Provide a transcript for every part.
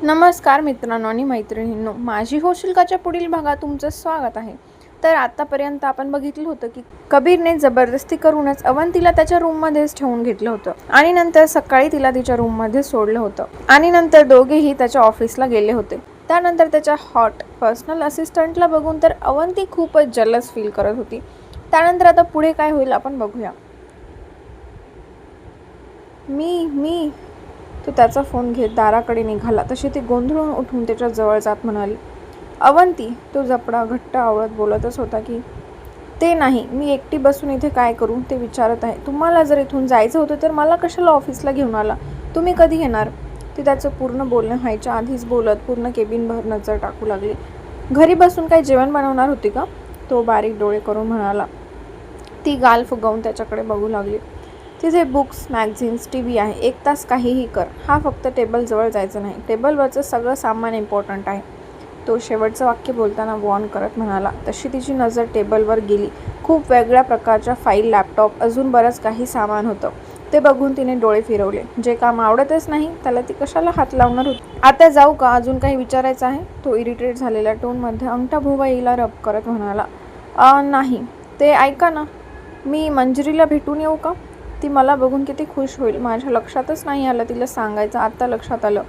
नमस्कार मित्रांनो आणि मैत्रिणींनो, माझी शिल्काच्या पुढील भागात तुमचं स्वागत आहे. तर आतापर्यंत आपण बघितलं होतं की कबीरने जबरदस्ती करूनच अवंतीला त्याच्या रूममध्येच ठेवून घेतलं होतं आणि नंतर सकाळी तिला तिच्या रूममध्ये सोडलं होतं आणि नंतर दोघेही त्याच्या ऑफिसला गेले होते. त्यानंतर त्याच्या हॉट पर्सनल असिस्टंटला बघून तर अवंती खूपच जलस फील करत होती. त्यानंतर आता पुढे काय होईल आपण बघूया. मी तो त्याचा फोन घेत दाराकडे निघाला. तशी ती गोंधळून उठून त्याच्या जवळ जात म्हणाली, अवंती. तो जपडा घट्ट आवळत बोलतच होता की ते नाही, मी एकटी बसून इथे काय करू ते विचारत आहे. तुम्हाला जर इथून जायचं होतं तर मला कशाला ऑफिसला घेऊन आला? तुम्ही कधी येणार? ती त्याचं पूर्ण बोलणं व्हायच्या आधीच बोलत पूर्ण केबिनभर नजर टाकू लागली. घरी बसून काही जेवण बनवणार होती का? तो बारीक डोळे करून म्हणाला. ती गाल फुगवून त्याच्याकडे बघू लागली. तिथे बुक्स, मॅगझिन्स, TV आहे. 1 तास काहीही कर. हा फक्त टेबलजवळ जायचं नाही. टेबलवरचं सगळं सामान इम्पॉर्टंट आहे. तो शेवटचं वाक्य बोलताना वॉर्न करत म्हणाला. तशी तिची नजर टेबलवर गेली. खूप वेगळ्या प्रकारच्या फाईल, लॅपटॉप, अजून बरंच काही सामान होतं. ते बघून तिने डोळे फिरवले. जे काम आवडतच नाही त्याला ती कशाला हात लावणार होती? आता जाऊ का? अजून काही विचारायचं आहे? तो इरिटेट झालेल्या टोनमध्ये अंगठा भुवईला रब करत म्हणाला. नाही. ते ऐका ना, मी मंजिरीला भेटून येऊ का? ती मला बघून किती खुश होईल. माझ्या लक्षातच नाही आलं तिला सांगायचं. आत्ता लक्षात आलं.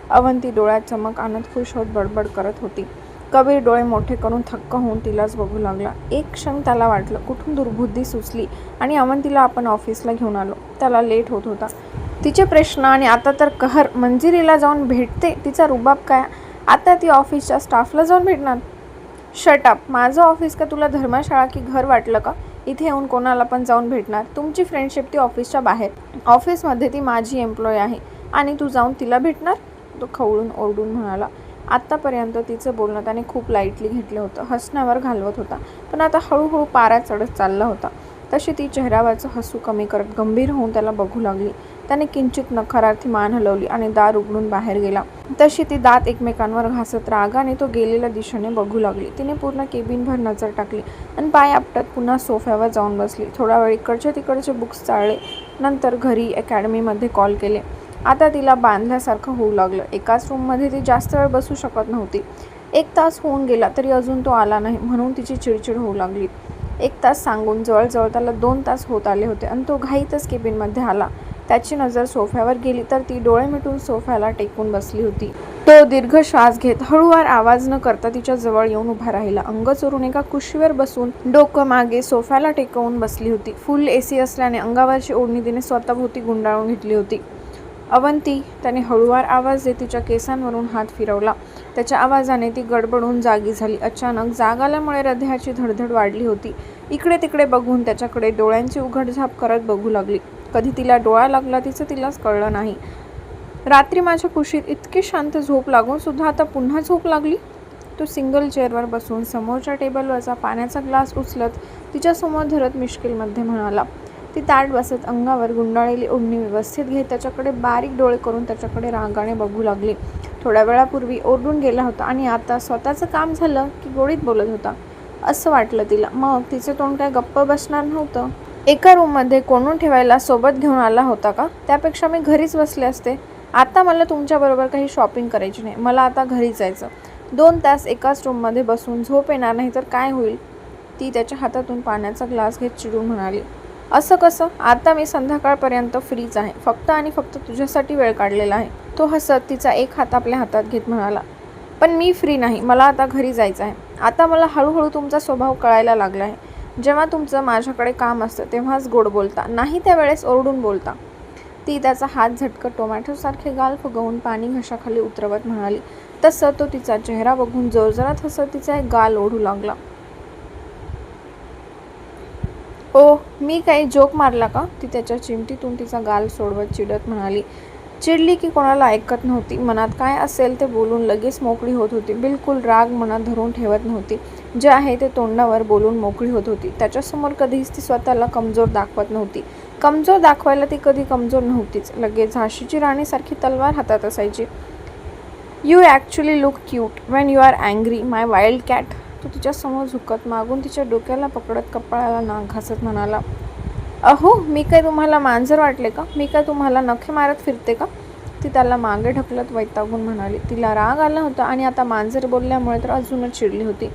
अवंती डोळ्यात चमक आणत खुश होत बडबड करत होती. कबीर डोळे मोठे करून थक्क होऊन तिलाच बघू लागला. एक क्षण त्याला वाटलं कुठून दुर्बुद्धी सुचली आणि अवंतीला आपण ऑफिसला घेऊन आलो. त्याला लेट होत होता. तिचे प्रश्न आणि आता तर कहर. मंजिरीला जाऊन भेटते. तिचा रुबाब काय? आता ती ऑफिसच्या स्टाफला जाऊन भेटणार? Shut up. माझं ऑफिस का तुला धर्मशाळा की घर वाटलं का? इथे येऊन कोणाला पण जाऊन भेटणार? तुमची फ्रेंडशिप ती ऑफिसच्या बाहेर. ऑफिसमध्ये ती माझी एम्प्लॉय आहे आणि तू जाऊन तिला भेटणार? तो खवळून ओरडून म्हणाला. आत्तापर्यंत तिचं बोलणं त्याने खूप लाईटली घेतलं होतं. हसण्यावर घालवत होता. पण आता हळूहळू पारा चढत चालला होता. तशी ती चेहऱ्यावरचं हसू कमी करत गंभीर होऊन त्याला बघू लागली. त्याने किंचित नकारार्थी मान हलवली आणि दार उघडून बाहेर गेला. तशी ती दात एकमेकांवर घासत रागाने तो गेलेल्या दिशेने बघू लागली. तिने पूर्ण केबिनभर नजर टाकली आणि पाय आपटत पुन्हा सोफ्यावर जाऊन बसली. थोडा वेळ इकडचे तिकडचे बुक्स चाळले. नंतर घरी अकॅडमीमध्ये कॉल केले. आता तिला बांधल्यासारखं होऊ लागलं. एकाच रूममध्ये ती जास्त वेळ बसू शकत नव्हती. 1 तास होऊन गेला तरी अजून तो आला नाही म्हणून तिची चिडचिड होऊ लागली. 1 तास सांगून जवळजवळ त्याला 2 तास होत आले होते आणि तो घाईतच केबिनमध्ये आला. त्याची नजर सोफ्यावर गेली तर ती डोळे मिटून सोफ्याला टेकून बसली होती. तो दीर्घ श्वास घेत हळूवार आवाज न करता तिच्या जवळ येऊन उभा राहिला. अंग चोरून एका कुशीवर बसून डोकं मागे सोफ्याला टेकवून बसली होती. फुल AC असल्याने अंगावरची ओढणी तिने स्वतःभोवती गुंडाळून घेतली होती. अवंती. त्याने हळूवार आवाज देत तिच्या केसांवरून हात फिरवला. त्याच्या आवाजाने ती गडबडून जागी झाली. अचानक जाग आल्यामुळे हृदयाची धडधड वाढली होती. इकडे तिकडे बघून त्याच्याकडे डोळ्यांची उघडझाप करत बघू लागली. कधी तिला डोळा लागला तिचं तिलाच कळलं नाही. रात्री माझ्या कुशीत इतकी शांत झोप लागून सुद्धा आता पुन्हा झोप लागली? तो सिंगल चेअरवर बसून समोरच्या टेबलवरचा पाण्याचा ग्लास उचलत तिच्यासमोर धरत मिश्किलमध्ये म्हणाला. ती ताट बसत अंगावर गुंडाळलेली ओढणी व्यवस्थित घेत त्याच्याकडे बारीक डोळे करून त्याच्याकडे रागाने बघू लागली. थोड्या वेळापूर्वी ओरडून गेला होता आणि आता स्वतःचं काम झालं की गोडीत बोलत होता असं वाटलं तिला. मग तिचं तोंड काय गप्प बसणार नव्हतं? एका रूममध्ये कोणून ठेवायला सोबत घेऊन आला होता का? त्यापेक्षा मी घरीच बसले असते. आता मला तुमच्याबरोबर काही शॉपिंग करायची नाही. मला आता घरी जायचं. 2 तास एकाच रूममध्ये बसून झोप येणार नाही तर काय होईल? ती त्याच्या हातातून पाण्याचा ग्लास घेत चिडून म्हणाली. असं कसं? आता मी संध्याकाळपर्यंत फ्रीच आहे. फक्त आणि फक्त तुझ्यासाठी वेळ काढलेला आहे. तो हसत तिचा एक हात आपल्या हातात घेत म्हणाला. पण मी फ्री नाही. मला आता घरी जायचं आहे. आता मला हळूहळू तुमचा स्वभाव कळायला लागला आहे. जेव्हा तुमचं माझ्याकडे काम असतं तेव्हाच गोड बोलता, नाही त्यावेळेस ओरडून बोलता. ती त्याचा हात झटकत टोमॅटोसारखे गाल फुगवून पाणी घशाखाली उतरवत म्हणाली. तसं तो तिचा चेहरा बघून जोरजोरात हसत तिचा एक गाल ओढू लागला. ओ, मी काही जोक मारला का? ती त्याच्या चिमटीतून तिचा गाल सोडवत चिडत म्हणाली. चिडली की कोणाला ऐकत नव्हती. मनात काय असेल ते बोलून लगेच मोकळी होत होती. बिलकुल राग मनात धरून ठेवत नव्हती. जे आहे ते तोंडावर बोलून मोकळी होत होती. त्याच्यासमोर कधीच ती स्वतःला कमजोर दाखवत नव्हती. कमजोर दाखवायला ती कधी कमजोर नव्हतीच. लगेच झाशीची राणीसारखी तलवार हातात असायची. You actually look cute when you are angry my wild cat. तो तिच्यासमोर झुकत मागून तिच्या डोक्याला पकडत कपाळाला नाक घासत म्हणाला. अहो, मी काय तुम्हाला मांजर वाटले का? मी काय तुम्हाला नखे मारत फिरते का? ती त्याला मागे ढकलत वैतागून म्हणाली. तिला राग आला होता आणि आता मांजर बोलल्यामुळे तर अजूनच चिडली होती.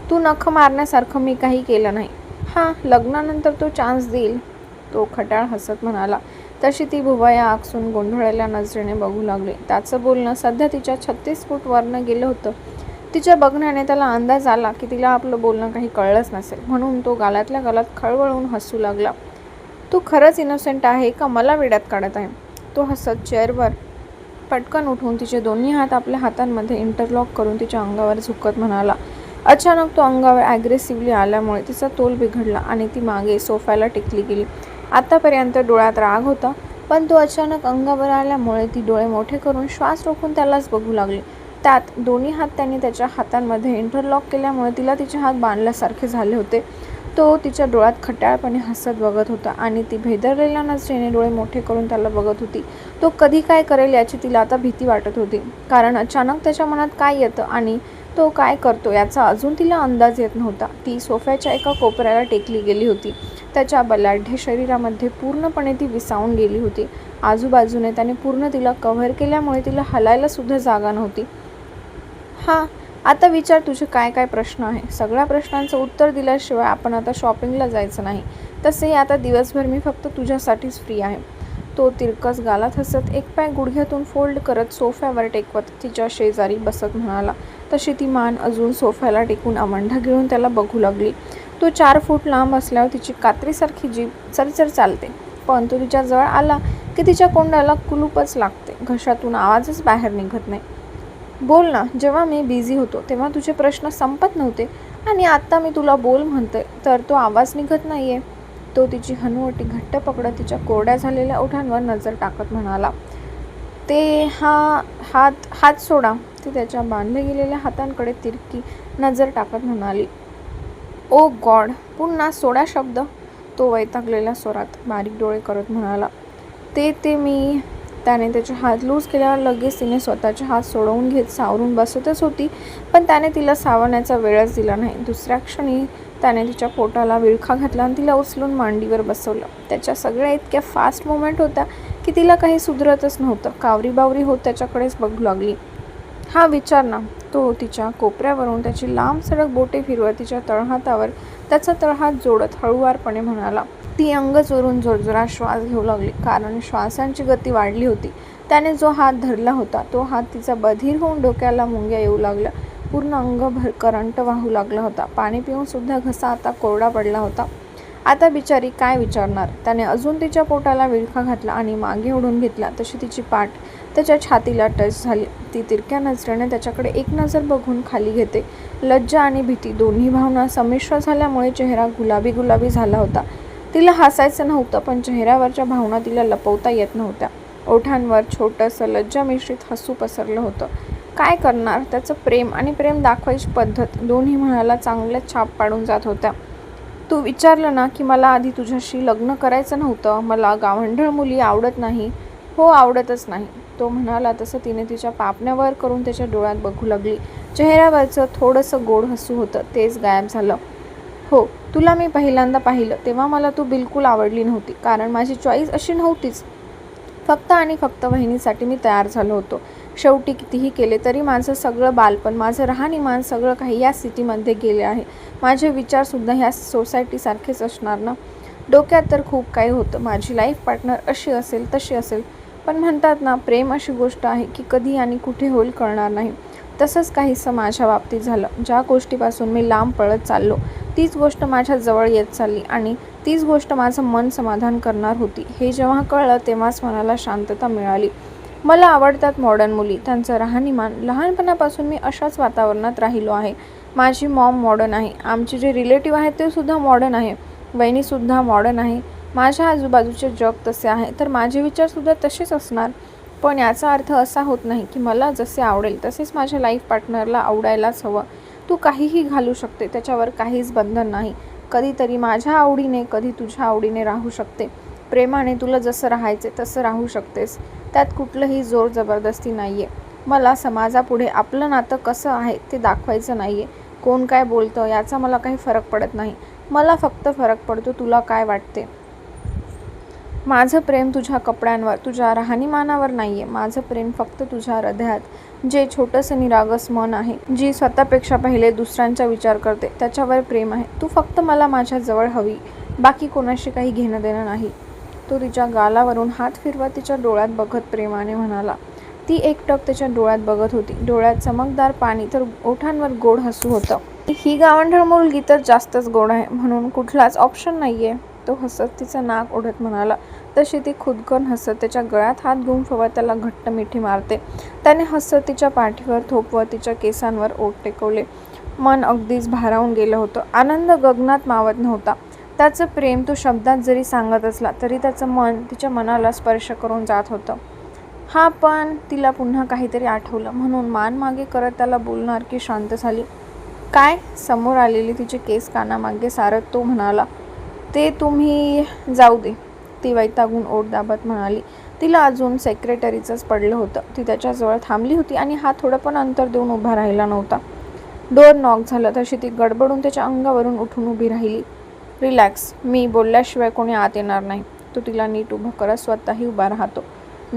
तू नख मारण्यासारखं मी काही केलं नाही. हां, लग्नानंतर तो चान्स देईल, तो खट्याळ हसत म्हणाला. तशी ती भुवया आकसून गोंधळलेल्या नजरेने बघू लागली. त्याचं बोलणं सध्या तिच्या 36 फूट वरनं गेलं होतं. तिच्या बघण्याने त्याला अंदाज आला की तिला आपलं बोलणं काही कळलंच नसेल, म्हणून तो गालातल्या गालात खळवळून हसू लागला. तू खरंच इनोसेंट आहे का मला वेड्यात काढत आहे? तो हसत चेअरवर पटकन उठून तिचे दोन्ही हात आपल्या हातांमध्ये इंटरलॉक करून तिच्या अंगावर झुकत म्हणाला. अचानक तो अंगावर ॲग्रेसिव्हली आल्यामुळे तिचा तोल बिघडला आणि ती मागे सोफ्याला टेकली गेली. आतापर्यंत डोळ्यात राग होता, पण तो अचानक अंगावर आल्यामुळे ती डोळे मोठे करून श्वास रोखून त्यालाच बघू लागली. त्यात दोन्ही हात त्यांनी त्याच्या हातांमध्ये इंटरलॉक केल्यामुळे तिला तिचे हात बांधल्यासारखे झाले होते. तो तिच्या डोळ्यात खट्याळपणे हसत बघत होता आणि ती भेदरलेल्या नजरेने डोळे मोठे करून त्याला बघत होती. तो कधी काय करेल याची तिला आता भीती वाटत होती, कारण अचानक त्याच्या मनात काय येतं आणि तो काय करतो याचा अजून तिला अंदाज येत नव्हता. ती सोफ्याच्या एका कोपऱ्याला टेकली गेली होती. त्याच्या बलाढ्य शरीरामध्ये पूर्णपणे ती विसावून गेली होती. आजूबाजूने त्याने पूर्ण तिला कव्हर केल्यामुळे तिला हलायला सुद्धा जागा नव्हती. हां, आता विचार तुझे काय काय प्रश्न आहे. सगळ्या प्रश्नांचं उत्तर दिल्याशिवाय आपण आता शॉपिंगला जायचं नाही. तसेही आता दिवसभर मी फक्त तुझ्यासाठीच फ्री आहे. तो तिरकस गालात हसत एक पाय गुडघ्यातून फोल्ड करत सोफ्यावर टेकवत तिच्या शेजारी बसत म्हणाला. तशी ती मान अजून सोफ्याला टेकून अवंढा गिळून त्याला बघू लागली. तो 4 फूट लांब असल्यावर तिची कात्रीसारखी जीभ चरचर चालते, पण तो तिच्या जवळ आला की तिच्या कोंडाला कुलूपच लागते. घशातून आवाजच बाहेर निघत नाही. बोल ना, जेव्हा मी बिझी होतो तेव्हा तुझे प्रश्न संपत नव्हते आणि आत्ता मी तुला बोल म्हणते तर तो आवाज निघत नाहीये. तो तिची हनुवटी घट्ट पकडत तिच्या कोरड्या झालेल्या ओठांवर नजर टाकत म्हणाला. ते हात सोडा. ती त्याच्या बांधले गेलेल्या हातांकडे तिरकी नजर टाकत म्हणाली. ओ गॉड, पुन्हा सोडा शब्द. तो वैतागलेल्या स्वरात बारीक डोळे करत म्हणाला. ते मी. त्याने त्याचे हात लूज केल्यावर लगेच तिने स्वतःचे हात सोडवून घेत सावरून बसतच होती, पण त्याने तिला सावरण्याचा वेळच दिला नाही. दुसऱ्या क्षणी त्याने तिच्या पोटाला विळखा घातला आणि तिला उचलून मांडीवर बसवलं. त्याच्या सगळ्या इतक्या फास्ट मुवमेंट होत्या की तिला काही सुधरतच नव्हतं. कावरीबावरी होत त्याच्याकडेच बघू लागली. हा विचार ना. तो तिच्या कोपऱ्यावरून त्याची लांब सडक बोटे फिरवत तिच्या तळहातावर त्याचा तळहात जोडत हळूवारपणे म्हणाला. ती अंग चोरून जोरजोरात श्वास घेऊ लागली, कारण श्वासांची गती वाढली होती. त्याने जो हात धरला होता तो हात तिचा बधीर होऊन डोक्याला मुंग्या येऊ लागल्या. पूर्ण अंग करंट वाहू लागला होता. पाणी पिऊन सुद्धा घसा आता कोरडा पडला होता. आता बिचारी काय विचारणार. त्याने अजून तिच्या पोटाला विळखा घातला आणि मागे ओढून घेतला. तशी तिची पाठ त्याच्या छातीला टच झाली. ती तिरक्या नजरेने त्याच्याकडे एक नजर बघून खाली घेते. लज्जा आणि भीती दोन्ही भावना संमिश्र झाल्यामुळे चेहरा गुलाबी गुलाबी झाला होता. तिला हसायचं नव्हतं, पण चेहऱ्यावरच्या भावना तिला लपवता येत नव्हत्या. ओठांवर छोटंसं लज्जा मिश्रित हसू पसरलं होतं. काय करणार, त्याचं प्रेम आणि प्रेम दाखवायची पद्धत दोन्ही मनाला चांगल्याच छाप पाडून जात होत्या. तू विचारलं ना की मला आधी तुझ्याशी लग्न करायचं नव्हतं, मला गावंढळ मुली आवडत नाही. हो, आवडतच नाही. तो म्हणाला तसं तिने तिच्या पापण्यावर करून त्याच्या डोळ्यात बघू लागली. चेहऱ्यावरचं थोडंसं गोड हसू होतं, तेच गायब झालं. हो, तुला मी पहिल्यांदा पाहिलं तेव्हा मला तू बिलकुल आवडली नव्हती, कारण माझी चॉईस अशी नव्हतीच. फक्त आणि फक्त वहिनीसाठी मी तयार झालो होतो. शेवटी कितीही केले तरी माझं सगळं बालपण, माझं राहणीमान, सगळं काही या सिटीमध्ये गेले आहे. माझे विचारसुद्धा ह्या सोसायटीसारखेच असणार ना. डोक्यात तर खूप काही होतं. माझी लाईफ पार्टनर अशी असेल, तशी असेल. पण म्हणतात ना, प्रेम अशी गोष्ट आहे की कधी आणि कुठे होईल कळणार नाही. तसंच काहीसं माझ्या बाबतीत झालं. ज्या गोष्टीपासून मी लांब पळत चाललो तीच गोष्ट माझ्या जवळ येत चालली आणि तीच गोष्ट माझं मन समाधान करणार होती. हे जेव्हा कळलं तेव्हाच मनाला शांतता मिळाली. मला आवडतात मॉडर्न मुली, त्यांचं राहणीमान. लहानपणापासून मी अशाच वातावरणात राहिलो आहे. माझी मॉम मॉडर्न आहे, आमचे जे रिलेटिव्ह आहेत ते सुद्धा मॉडर्न आहे, वहिनीसुद्धा मॉडर्न आहे. माझ्या आजूबाजूचे जग तसे आहे तर माझे विचारसुद्धा तसेच असणार. पण याचा अर्थ असा होत नाही की मला जसे आवडेल तसेच माझ्या लाईफ पार्टनरला आवडायलाच हवं. तू काहीही घालू शकते, त्याच्यावर काहीच बंधन नाही. कधीतरी माझ्या आवडीने, कधी तुझ्या आवडीने राहू शकते. प्रेमाने तुला जसं राहायचे तसं राहू शकतेस. त्यात कुठलंही जोर जबरदस्ती नाही आहे. मला समाजापुढे आपलं नातं कसं आहे ते दाखवायचं नाही आहे. कोण काय बोलतं याचा मला काही फरक पडत नाही. मला फक्त फरक पडतो तुला काय वाटते. माझं प्रेम तुझ्या कपड्यांवर, तुझ्या राहणीमानावर नाही आहे. माझं प्रेम फक्त तुझ्या हृदयात, जे छोटंसं निरागस मन आहे, जी स्वतःपेक्षा पहिले दुसऱ्यांचा विचार करते, त्याच्यावर प्रेम आहे. तू फक्त मला माझ्या जवळ हवी, बाकी कोणाशी काही घेणं देणं नाही. तो तिच्या गालावरून हात फिरवत तिच्या डोळ्यात बघत प्रेमाने म्हणाला. ती एकटक त्याच्या डोळ्यात बघत होती. डोळ्यात चमकदार पाणी तर ओठांवर गोड हसू होतं. ही गावंढळ मुलगी तर जास्तच गोड आहे, म्हणून कुठलाच ऑप्शन नाहीये. तो हसत तिचं नाक ओढत म्हणाला. तशी ती खुदकन हसत त्याच्या गळ्यात हात घेऊन फवत त्याला घट्ट मिठी मारते. त्याने हसत तिच्या पाठीवर थोपवत तिच्या केसांवर ओठ टेकवले. मन अगदीच भारावून गेलं होतं. आनंद गगनात मावत नव्हता. त्याचं प्रेम तो शब्दात जरी सांगत असला तरी त्याचं मन तिच्या मनाला स्पर्श करून जात होतं. हा पण तिला पुन्हा काहीतरी आठवलं, म्हणून मान मागे करत त्याला बोलणार की शांत झाली. काय? समोर आलेली तिचे केस कानामागे सारत तो म्हणाला. ते तुम्ही जाऊ दे, ती वैतागून ओठ दाबत म्हणाली. तिला अजून सेक्रेटरीचंच पडलं होतं. ती त्याच्याजवळ थांबली होती आणि हा थोडं पण अंतर देऊन उभा राहिला नव्हता. डोर नॉक झालं तशी ती गडबडून त्याच्या अंगावरून उठून उभी राहिली. रिलॅक्स, मी बोलल्याशिवाय कोणी आत येणार नाही. तो तिला नीट उभं करत स्वतःही उभा राहतो.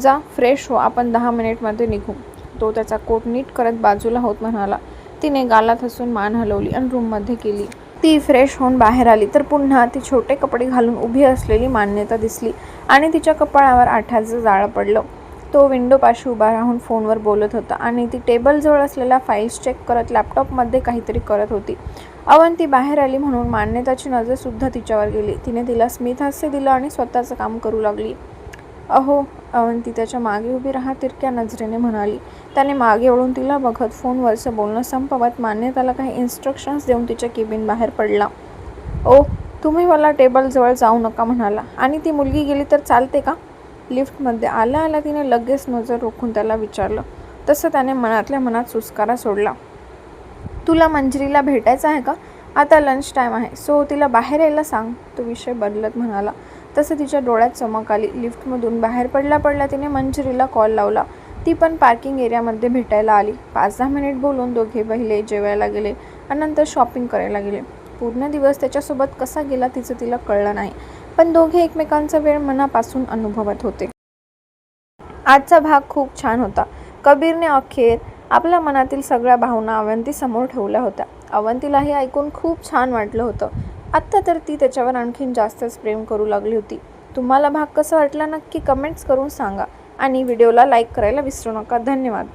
जा, फ्रेश हो, आपण 10 मिनिटमध्ये निघू. तो त्याचा कोट नीट करत बाजूला होत म्हणाला. तिने गालात हसून मान हलवली आणि रूममध्ये गेली. ती फ्रेश होऊन बाहेर आली तर पुन्हा ती छोटे कपडे घालून उभी असलेली मान्यता दिसली आणि तिच्या कपाळावर आठ्याचं जाळं पडलं. तो विंडोपाशी उभा राहून फोनवर बोलत होता आणि ती टेबलजवळ असलेल्या फाईल्स चेक करत लॅपटॉपमध्ये काहीतरी करत होती. अवंती बाहेर आली म्हणून मान्यताची नजरसुद्धा तिच्यावर गेली. तिने तिला स्मित हास्य दिलं आणि स्वतःचं काम करू लागली. अहो, अवंती त्याच्या मागे उभी राहा तिरक्या नजरेने म्हणाली. त्याने मागे वळून तिला बघत फोनवरचं बोलणं संपवत मान्यताला काही इन्स्ट्रक्शन्स देऊन तिच्या केबिन बाहेर पडला. ओ, तुम्ही मला टेबलजवळ जाऊ नका म्हणाला. आणि ती मुलगी गेली तर चालते का? लिफ्टमध्ये आला आला तिने लगेच नजर रोखून त्याला विचारलं. तसं त्याने मनातल्या मनात सुस्कारा सोडला. तुला मंजिरीला भेटायचं आहे का? आता लंच टाईम आहे, सो तिला बाहेर यायला सांग. तो विषय बदलत म्हणाला. तसं तिच्या डोळ्यात चमक आली. लिफ्टमधून बाहेर पडल्या पडल्या तिने मंजिरीला कॉल लावला. ती पण पार्किंग एरियामध्ये भेटायला आली. 5-10 मिनिट बोलून दोघे पहिले जेवायला गेले आणि नंतर शॉपिंग करायला गेले. पूर्ण दिवस त्याच्यासोबत कसा गेला तिचं तिला कळलं नाही, पण दोघे एकमेकांचा वेळ मनापासून अनुभवत होते. आजचा भाग खूप छान होता. कबीरने अखेर आपल्या मनातील सगळ्या भावना अवंतीसमोर ठेवल्या होत्या. अवंतीलाही ऐकून खूप छान वाटलं होतं. आत्ता तर ती त्याच्यावर आणखीन जास्तच प्रेम करू लागली होती. तुम्हाला भाग कसा वाटला नक्की कमेंट्स करून सांगा आणि व्हिडिओला लाईक करायला विसरू नका. धन्यवाद.